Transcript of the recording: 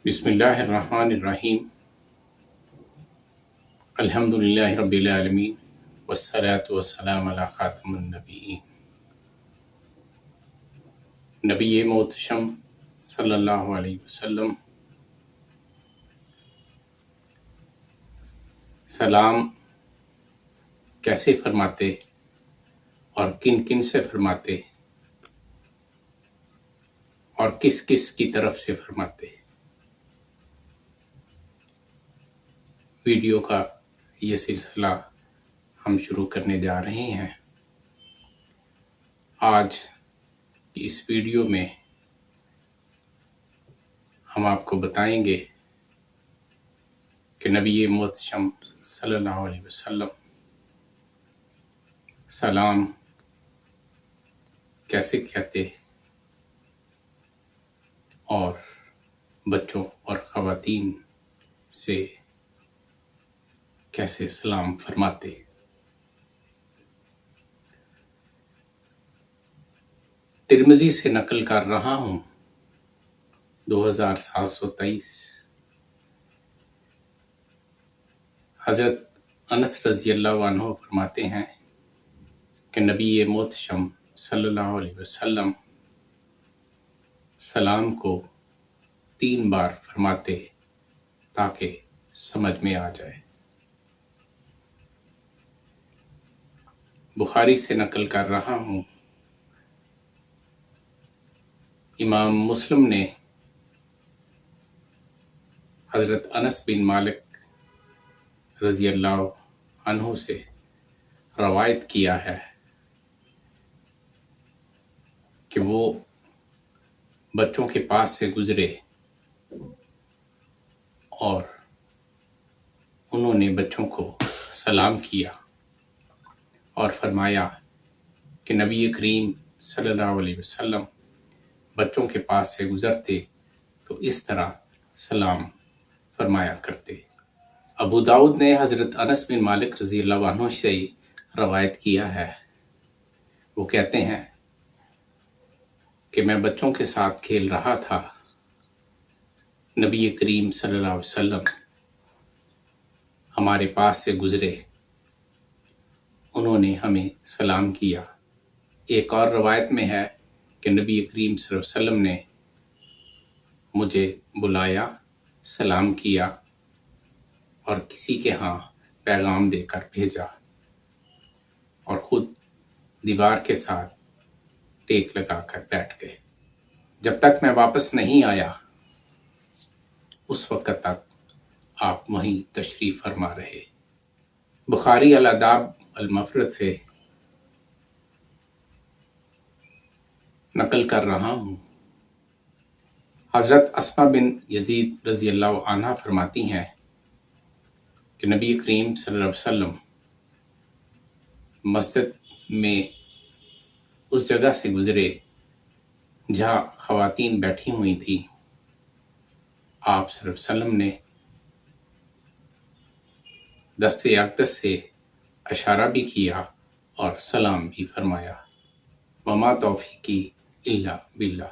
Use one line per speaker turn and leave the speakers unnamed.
بسم اللہ الرحمن الرحیم الحمدللہ رب العالمین والصلاة والسلام علی خاتم النبیین نبی محتشم صلی اللہ علیہ وسلم سلام کیسے فرماتے اور کن کن سے فرماتے اور کس کس کی طرف سے فرماتے؟ ویڈیو کا یہ سلسلہ ہم شروع کرنے جا رہے ہیں۔ آج اس ویڈیو میں ہم آپ کو بتائیں گے کہ نبی محتشم صلی اللہ علیہ وسلم سلام کیسے کہتے اور بچوں اور خواتین سے کیسے سلام فرماتے۔ ترمذی سے نقل کر رہا ہوں 2723 حضرت انس رضی اللہ عنہ فرماتے ہیں کہ نبی محتشم صلی اللہ علیہ وسلم سلام کو 3 بار فرماتے تاکہ سمجھ میں آ جائے۔ بخاری سے نقل کر رہا ہوں، امام مسلم نے حضرت انس بن مالک رضی اللہ عنہ سے روایت کیا ہے کہ وہ بچوں کے پاس سے گزرے اور انہوں نے بچوں کو سلام کیا اور فرمایا کہ نبی کریم صلی اللہ علیہ وسلم بچوں کے پاس سے گزرتے تو اس طرح سلام فرمایا کرتے۔ ابو داؤد نے حضرت انس بن مالک رضی اللہ عنہ سے روایت کیا ہے، وہ کہتے ہیں کہ میں بچوں کے ساتھ کھیل رہا تھا، نبی کریم صلی اللہ علیہ وسلم ہمارے پاس سے گزرے، انہوں نے ہمیں سلام کیا۔ ایک اور روایت میں ہے کہ نبی کریم صلی اللہ علیہ وسلم نے مجھے بلایا، سلام کیا اور کسی کے ہاں پیغام دے کر بھیجا اور خود دیوار کے ساتھ ٹیک لگا کر بیٹھ گئے۔ جب تک میں واپس نہیں آیا اس وقت تک آپ وہیں تشریف فرما رہے۔ بخاری الاداب المفرد سے نقل کر رہا ہوں، حضرت اسماء بن یزید رضی اللہ عنہا فرماتی ہیں کہ نبی کریم صلی اللہ علیہ وسلم مسجد میں اس جگہ سے گزرے جہاں خواتین بیٹھی ہوئی تھیں۔ آپ صلی اللہ علیہ وسلم نے دست اقدس سے اشارہ بھی کیا اور سلام بھی فرمایا۔ وما توفیقی الا باللہ۔